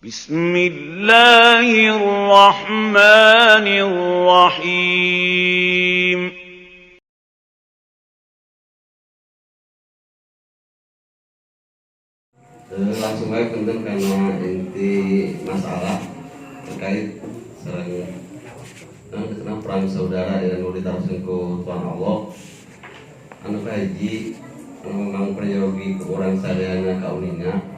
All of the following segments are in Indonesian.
بسم الله الرحمن الرحيم Langsung aja punten karena inti masalah terkait sareng tentang perang saudara yang ditaruhkeun ku Tuhan Allah anu kahiji memang prayogi ke urang sadayana kauninga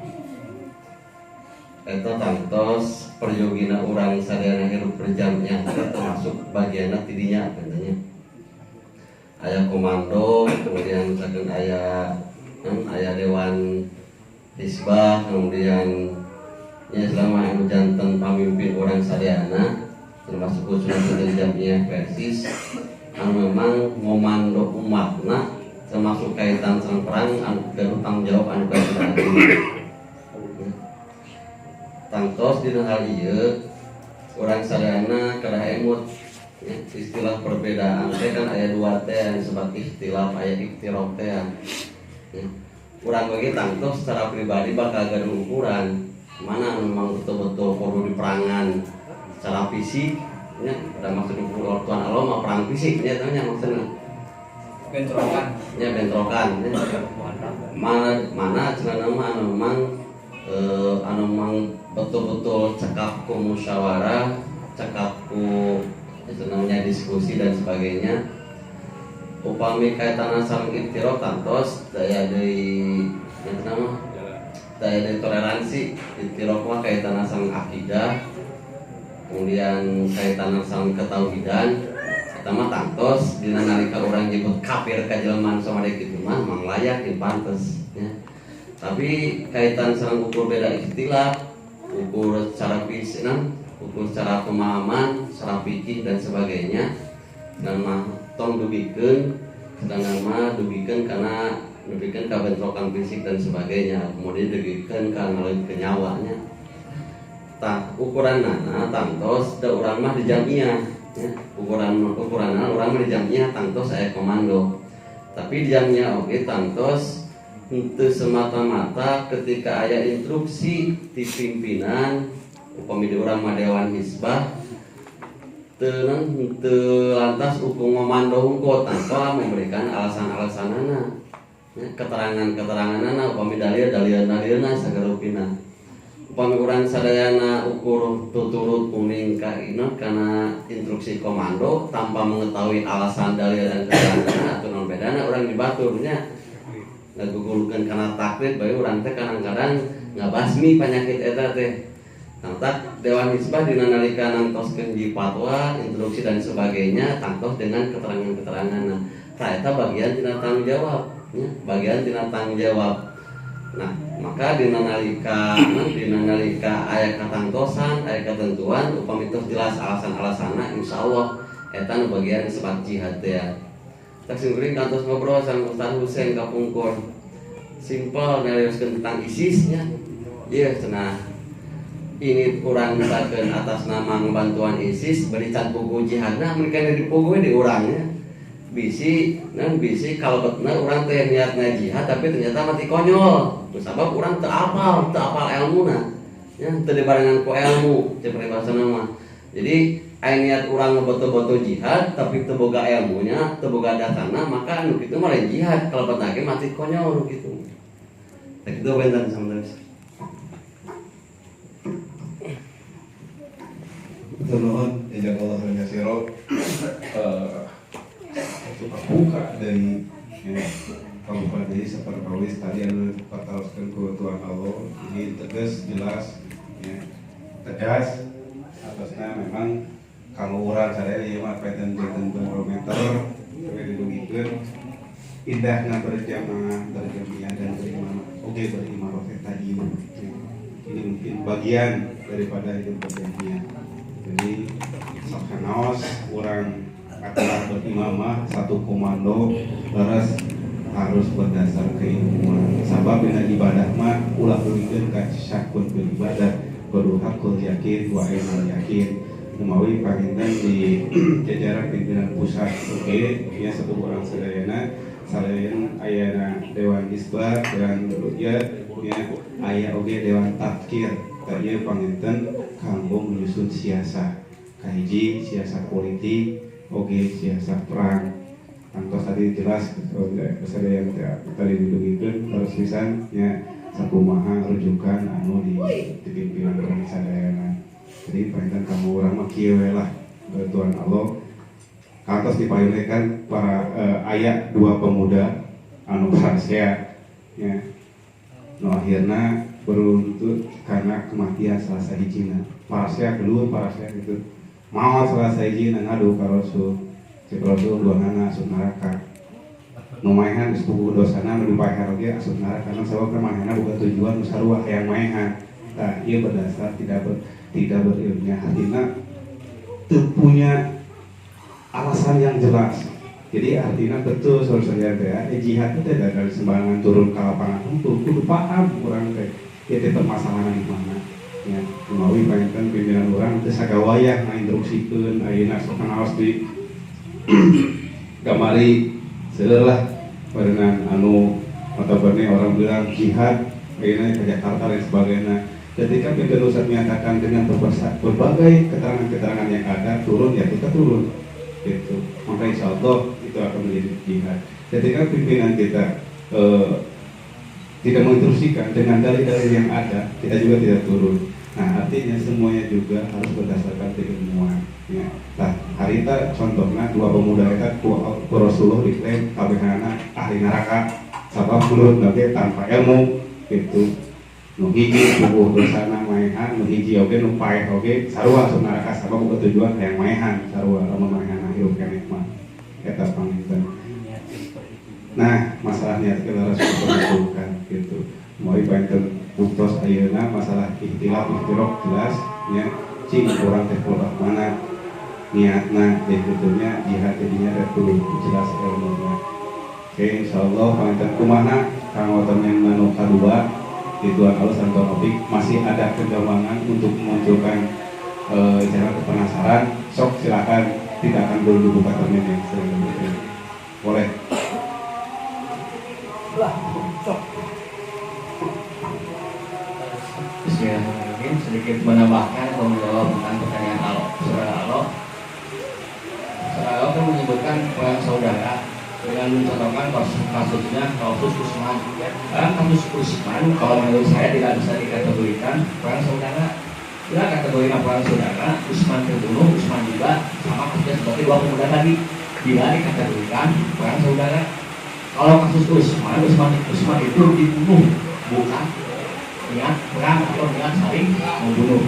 eta tantos prayogina urang sadayana hirup berjamnya termasuk bagianna tidinya katanya aya komando kemudian misalkan aya dewan Hisbah, kemudian ya selama anu janten pamimpin orang sadayana termasuk khususnya dari Jamiah Persis anu memang ngomando umatna termasuk kaitan sareng perang anu kudu tanggung jawab anu kaitan tangtos dina hal ieu urang sadayana kadah emut ya, istilah perbedaan teh kan aya dua teh yang disebut ikhtilaf aya iktiraf teh ya. Kurang bagi tangtos secara pribadi bakal gaduh ukuran mana memang betul-betul perlu diperangan secara fisik ya, ada maksud ukur Tuhan Allah mah perang fisik ya tanya maksudnya bentrokan ya bentrokan ya. mana cenah mah anu memang betul-betul cekap ku musyawarah cekap ku namanya diskusi dan sebagainya upami kaitan sareng iktiraf tantos daya deui daya toleransi iktiraf mah kaitan sareng akidah kemudian kaitan sareng ketauhidan eta mah tantos dina nalika urang nyebut kafir ka jelema sama dek kitu mah mang layak dipantes ya. Tapi kaitan sareng ukur beda ikhtilaf ukur secara fisik ukur secara pemahaman secara fikih dan sebagainya dan mah tong dubikeun sedangkan mah dubikeun karena dubikeun ka bentrokan fisik dan sebagainya kemudian dubikeun ka ngaleun ke nyawanya tah ukuranna tangtos da urang mah di jamiah ya ukuranna urang mah di jamiah tangtos aya komando tapi di jamiah oge tangtos henteu semata-mata ketika aya instruksi ti pimpinan upami di urang mah dewan hisbah lantas hukum komando hukum tanpa memberikan alasan-alasanana ya, keterangan-keteranganana upami dalil-dalilna sagarupina upami urang sadayana ukur tuturut kuning ka ino kana instruksi komando tanpa mengetahui alasan dalil dan keteranganana atau non bedana urang dibaturnya ngagugulkeun kana taklid bae urang teh kadang-kadang ngabasmi penyakit eta teh. Nantak Dewan Hisbah dina nalika nangtoskeun di fatwa, instruksi dan sebagainya tangtos dengan keterangan-keterangan. Tah eta bagian tina tanggung jawab, ya, bagian tina tanggung jawab. Nah, maka dina nalika aya katangtosan, aya ketentuan upami tos jelas alasan-alasanna insyaallah eta nu bagian sebat jihad teh. Tak singkuring kantos ngobrol sareng Ustaz Husein kapungkur. Simpel ngarioskeun tentang ISIS nya. Ieu cenah ini kurang misalkan atas nama bantuan ISIS berikan buku jihadna mereka dipuguh di orangnya bisi kalau benar orang teh niatnya jihad tapi ternyata mati konyol sebab orang teu apal ilmuna ya teu dibarengan ku ilmu seperti bahasa nama jadi aya niat orang betul-betul jihad tapi teu boga ilmunya teu boga datana maka anu kitu mah jihad kalau benar mati konyol gitu tak itu benten sama Nuhun jazakallahu khairan katsira buka dari kabupaten jadi seperti tadi anu pataroskeun ku Tuhan Allah ini tegas jelas ya tegas atasnya memang kalau urang sadaya ieu mah peten-peten barometer we didugikeun indahna berjamaah berjamiah dan beriman oke beriman tadi ini mungkin bagian daripada hidup berjamiah. Jadi sakanaos orang aturan berimamah satu komando terus harus berdasar keilmuan. Sabab dengan ibadah mah ulah dulikeun ka syakun bil ibadah kudu hakul yakin wa ainul yakin. Umawi panginten di jajaran pimpinan pusat oke ya satu orang sadayana selain ayana dewan hisbah dewan rukyat ya aya oge dewan tafkir ieu panginten kanggo menyusun siasat kahiji siasat politik oge siasat perang. Kantos tadi jelas besar yang tadi didugikeun harus pisan nya sakumaha rujukan anu di pimpinan urang sadayana. Jadi panginten kamu urang mah kieu we lah Tuhan Allah kantos dipayunekan para aya dua pemuda anu parasea ya nu akhirna beruntut karena kematian salah sahijina parasea keluar parasea itu maot salah sahijina ngadu ka Rasul si Rasul duanana asup neraka nu maehan geus puguh dosana nu dipaehan oge asup neraka karena sabab kemahana bukan tujuan nu sarua hayang maehan tah ieu berdasar tidak berilmunya artinya teu punya alasan yang jelas. Jadi artinya betul saudara saya jihad itu tidak dari sembarangan turun ke lapangan untuk kudu paham orang teh itu permasalahan di mana ya melalui panjenengan pimpinan orang teu sagawayah ngainstruksikeun ayeuna sok naos di gamari seueur lah barengan anu notabene orang bilang jihad ayeuna ke Jakarta dan sebagainya. Ketika pimpinan Ustaz menyatakan dengan berbagai keterangan-keterangan yang ada turun ya kita turun gitu. Maka insya Allah itu akan menjadi jihad. Ketika pimpinan kita tidak menginstruksikan dengan dalil-dalil yang ada, kita juga tidak turun. Nah artinya semuanya juga harus berdasarkan keilmuan. Ya. Nah harita contohnya dua pemuda itu ku Rasulullah diklaim kabehana ahli neraka sabab mulut nabi tanpa ilmu gitu. Nu hiji puguh dosana maehan, nu hiji oge nu paeh oge sarua asup neraka sabab boga tujuan hayang maehan sarua lamun maehan hirup keneh mah eta panginten. Nah, masalah niat kita harus diperhitungkan gitu. Mulai panginten buktos ayeuna masalah ikhtilaf jelas nya cing urang teh kumaha mana niatna teh betulnya jihad jadinya ada kudu jelas ilmunya. Oke, insyaallah panginten kumaha kang wonten yang anu kadua Tuhan Allah dan Taufik masih ada kegawangan untuk memunculkan jangan penasaran sok silakan tidak akan dulu buka termin yang selanjutnya boleh Bismillahirrahmanirrahim sedikit menambahkan atau menjawab tentang pertanyaan saudara Allah kan menyebutkan perang saudara dengan mencontohkan kasusnya kasus Usman. Kasus Usman kalau menurut saya tidak bisa dikategorikan perang saudara. Bila kategorikan perang saudara, Usman terbunuh, Usman juga sama kasusnya seperti dua pemuda tadi. Bila dikategorikan perang saudara. Kalau kasus Usman itu dibunuh, bukan niat perang atau niat saling membunuh.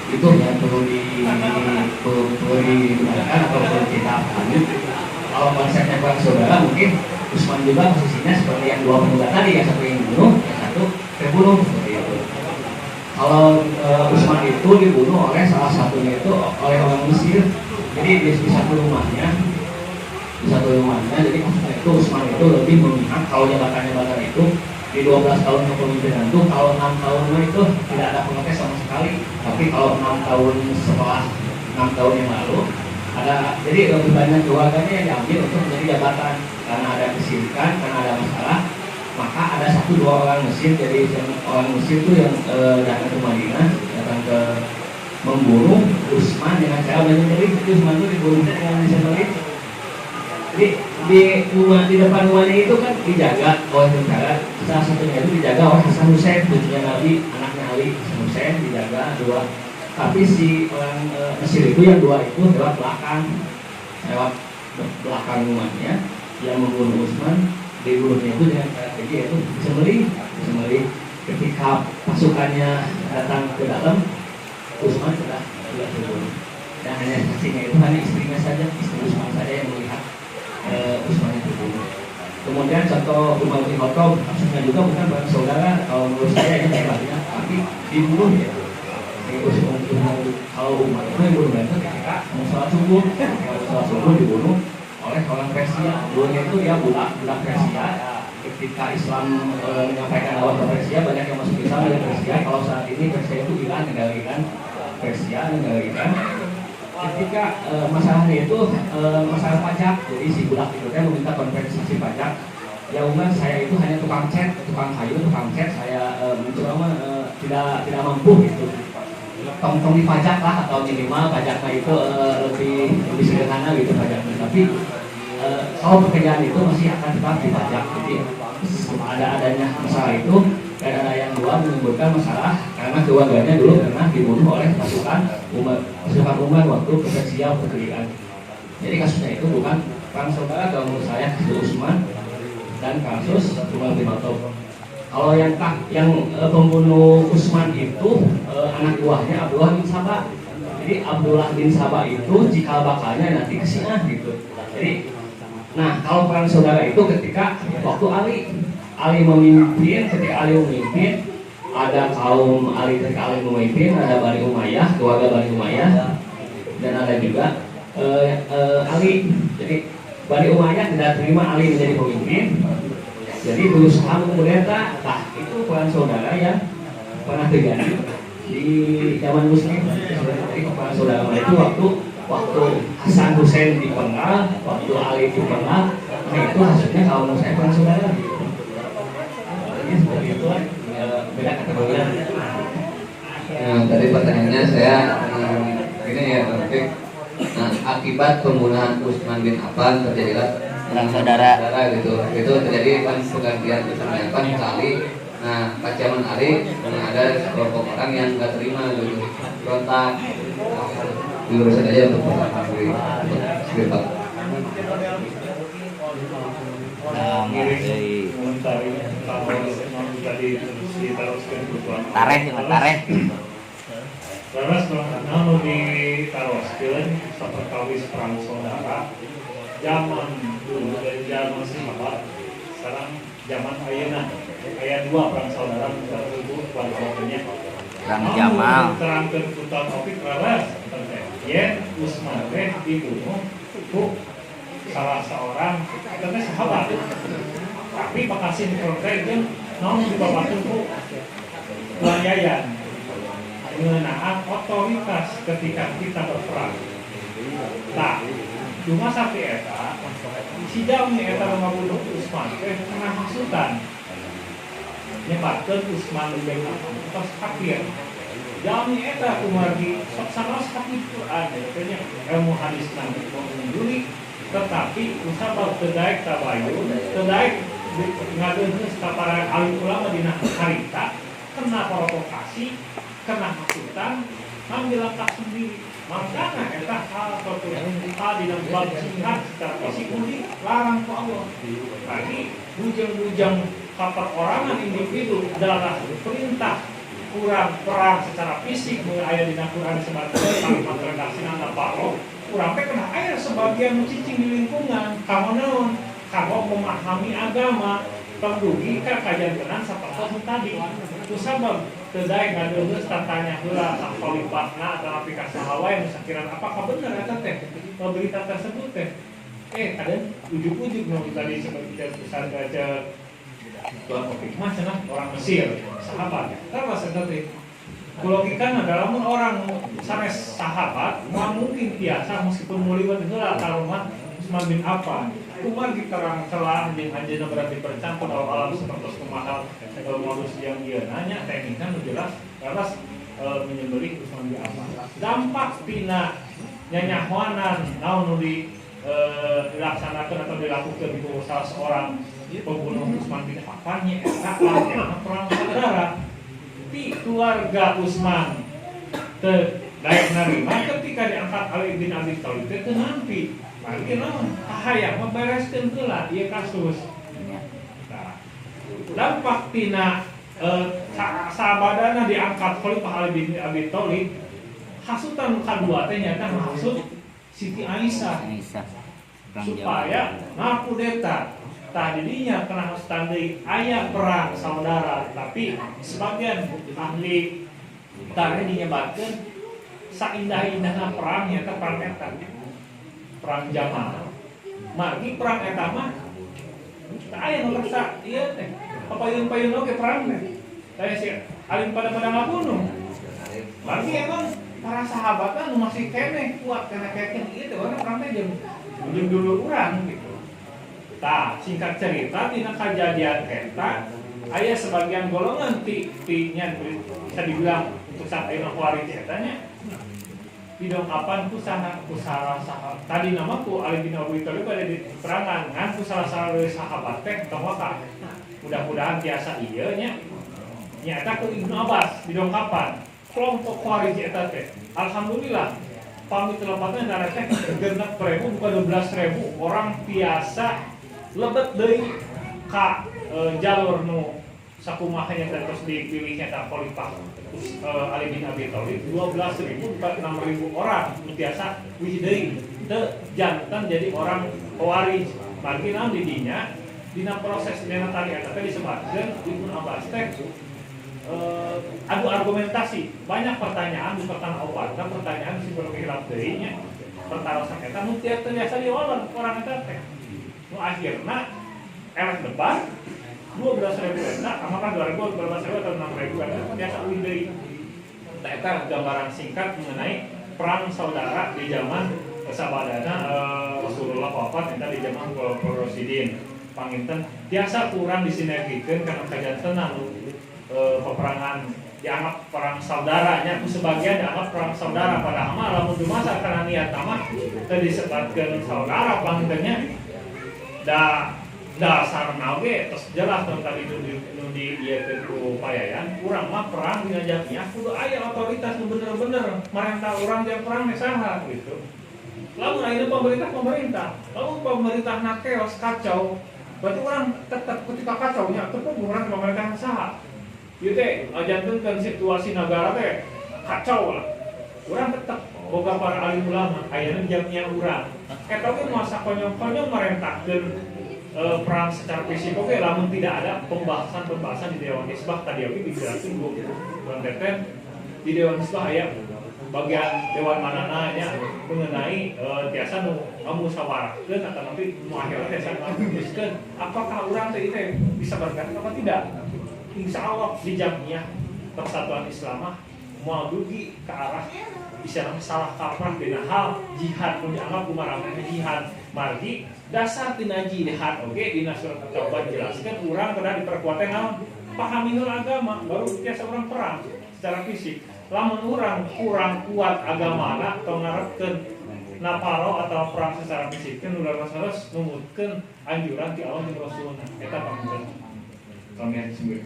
Itu yang perlu digunakan atau perlu kita lanjut. Kalau konsepnya perang saudara mungkin Usman juga posisinya seperti yang dua pemuda tadi, yang satu yang dibunuh, yang satu terbunuh seperti itu. Kalau Usman itu dibunuh oleh salah satunya itu oleh orang Mesir, jadi di satu rumahnya, jadi itu Usman itu lebih memihak kalau jabatan itu di 12 tahun kepemimpinan itu kalau 6 tahun itu tidak ada protes sama sekali, tapi kalau 6 tahun setelah 6 tahun yang lalu ada, jadi lebih banyak keluarganya yang diambil untuk menjadi jabatan karena ada kesirikan, karena ada masalah, maka ada 1-2 orang Mesir, jadi orang Mesir itu yang datang ke Madinah, datang ke membunuh Usman dengan cara menyembelih. Usman itu dibunuh dengan disembelih. Jadi di depan rumahnya itu kan dijaga oleh tentara, salah satunya itu dijaga oleh Hasan Hussein, cucunya Nabi, anaknya Ali. Hasan Hussein dijaga 2. Tapi si orang Mesir itu yang 2 itu lewat belakang rumahnya yang membunuh Usman. Dibunuhnya itu dengan strategi yaitu disembelih. Ketika pasukannya datang ke dalam, Usman sudah terbunuh. Dan hanya saksinya itu hanya istrinya saja, istri Usman saja yang melihat Usman itu terbunuh. Kemudian contoh Umar bin Khattab, kasusnya juga bukan perang saudara. Kalau menurut saya ini hebatnya, tapi dibunuh ya. Kalau Umar itu yang bunuh itu ketika mau sholat subuh dibunuh oleh orang Persia. Dulunya itu ya budak Persia. Ketika Islam menyampaikan dakwah ke Persia, banyak yang masuk Islam dari Persia. Kalau saat ini Persia itu Iran, negara Iran. Ketika masalahnya itu masalah pajak, jadi si budak itu meminta kompensasi pajak. Ya Umar, saya itu hanya tukang kayu, saya mencoba tidak mampu gitu. Tong dipajak lah atau minimal pajaknya itu lebih sederhana gitu pajaknya. Tapi kalau pekerjaan itu masih akan tetap dipajak. Jadi adanya masalah itu dan ada yang dua menimbulkan masalah karena keluarganya dulu pernah dibunuh oleh pasukan umat waktu Persia Perkerian. Jadi kasusnya itu bukan perang saudara kalau menurut saya kasus Utsman dan kasus Umar bin Khattab. Kalau yang pembunuh Utsman itu anak buahnya Abdullah bin Sabah. Jadi Abdullah bin Sabah itu cikal bakalnya nanti ke Syiah gitu. Jadi, nah kalau perang saudara itu ketika waktu Ali memimpin, ketika Ali memimpin, ada kaum Ali ketika Ali memimpin, ada Bani Umayyah, keluarga Bani Umayyah, dan ada juga Ali. Jadi Bani Umayyah tidak terima Ali menjadi pemimpin. Jadi berusaha mengkudeta. Nah, itu perang saudara yang pernah terjadi di zaman Muslim. Jadi perang saudara itu waktu Hasan Hussein dipenggal, waktu Ali dipenggal. Nah itu hasilnya kalau menurut saya perang saudara. Jadi seperti itu beda kategori. Nah, tadi pertanyaannya saya ini ya, nah, akibat pembunuhan Utsman bin Affan terjadilah perang saudara gitu. Itu terjadi kan pergantian Utsman bin Affan ke Ali. Nah, pas zaman Ali ada sekelompok orang yang nggak terima gitu, berontak. Diurusin aja untuk pertama kali untuk Pak. tareh cuma tareh Laras kalau ditaroskeun saperkawis perang saudara zaman dulu dan zaman sahabat sekarang zaman ayeuna aya dua perang saudara tersebut warga-warganya perang Jamal terangkeun kuta topik laras yen Utsman teh dibunuh ku salah seorang eta sahabat tapi pakasin program naon dibawakeun ku Tuan Yayan mengenaan otoritas ketika kita berperang. Nah, cuma sampai eta si jalmi eta ngabunuh Utsman teh kena hasutan nyebatkeun Utsman bin Affan tos kafir. Jalmi eta kumargi sok sanes kafir Quran katanya ilmu hadis nang menjuli tetapi usabab teu daek tabayun teu daek ngadeungeus ka para alim ulama dina harita kena provokasi kena hasutan ngambil langkah sendiri makanya eta hal suatu yang di dalam bab jihad secara fisik larang ku Allah lagi bujang-bujang perorangan individu adalah perintah kurang perang secara fisik mulai aya dina Quran sebagai kalimat redaksi nana paro kurang teh kena aya sebagian cicing di lingkungan kamu naon kamu memahami agama pengdugi ka kajantenan sapertos tadi ku sabab teu daek ngadeungeus tanya heula sak khalifahna atau aplikasi hawa yang sakiran apakah benar eta teh berita tersebut teh ada ujuk-ujuk nu tadi seperti pesan baca Tuan Topik mah cenah orang Mesir sahabat terus eta teh logikana dalam orang sanes sahabat nggak mungkin biasa meskipun muliwat heula karumat Utsman bin Affan Umar diterang celah jeung anjeunna berarti bercampur alam seperti kumaha modus yang dia nanya teknik kan jelas laras menyembelih Utsman bin Affan dampak tina nyanyahoanan naon nu dilaksanakeun atau dilakukan itu salah seorang pembunuh Utsman bin Affan nya eta perang saudara ti keluarga Utsman teu daek narima ketika diangkat Ali bin Abi Thalib teh teu nampi lagi naon hayang membereskeun heula ieu kasus. Nah, dampak tina sabadana diangkat Khalifah Ali bin Abi Thalib hasutan kadua teh nyata maksud Siti Aisyah supaya ngakudeta tadinya kena hasutan deui aya perang saudara tapi sebagian ahli tarikh dinyebutkeun saindah-indahna perang nyata perang eta perang Jamal. Margi perang eta mah aya nu reksa ieu teh. Papayun-payun oge perang teh. Taya si alim pada ngabunuh. Margi emang para sahabat nu masih keneh kuat kana keken ieu teh orang perang teh jeung dulu urang gitu. Tah, singkat cerita dina kajadian eta aya sebagian golongan nya bisa dibilang untuk sampai khawarij eta nya didongkapan ku salah tadi namaku Ali bin Abi Thalib ada di perangan ngan ku salah sahabat teh tong Mekah. Mudah-mudahan tiasa ieu nya nyata ku Ibnu Abbas didongkapan kelompok khawarij eta teh. Alhamdulillah pamit lepatna darah teh 6.000 bukan 12.000 orang biasa lebet deui ka jalur nu sakumahnya terus dipilihnya tak khalifah Ali bin Abi Thalib 12.000 bukan 6.000 orang biasa wihdeui teu jantan jadi orang khawarij bagi naon di dinya dina proses dina tadi eta teh disebutkeun Ibnu Abbas teh adu argumentasi banyak pertanyaan di pertanyaan obatna pertanyaan si berkhilaf deui nya pertarosan eta nu tiap teu biasa diolor orang eta teh nu akhirna elek debat 12.000 eta apakah 2.000 12.000 atau 6.000 eta biasa uih deui eta gambaran singkat mengenai perang saudara di zaman sabadana Rasulullah wafat eta di zaman Khulafaur Rasyidin panginten biasa kurang disinergikeun kana kajantenan peperangan dianggap perang saudaranya sebagian dianggap perang saudara padahal mah lamun dumasa kana niat mah teu disebutkeun saudara pangintennya dasarna oge tos jelas tadi nu di ieu ku payayan urang mah perang dina jamiah kudu aya otoritas nu bener-bener marentah urang jeung perang teh saha gitu. Lamun aya pemerintah lamun pemerintah keos kacau berarti orang tetap ketika kacau nya tetep urang pemerintah saha. Ieu teh ngajantunkeun situasi negara teh kacau lah. Urang tetep boga para alim ulama ayeuna jamiah urang. Eta ge masa konyong-konyong marentahkeun perang secara fisik oke lamun tidak ada pembahasan di Dewan Hisbah tadi oke dijelasin Bu Bang Teten di Dewan Hisbah aya bagian dewan manana nya mengenai tiasa nu musyawarahkeun atau nanti nu akhirna tiasa ngaputuskeun apakah urang teh bisa bergabung atau tidak. Insyaallah di jamiah persatuan Islamah mau dugi ke arah bisa salah kaprah dina hal jihad pun dianggap kumarameh jihad margi dasar tina jihad oke dina surat At-Taubah jelaskan urang kena diperkuatkan naon pahami agama baru biasa orang perang secara fisik lamun urang kurang kuat agamana atau ngarepkeun naparo atau perang secara fisik kan ulah rasalos numutkeun anjuran ti Allah jeung Rasulna eta pangeunan kami sembah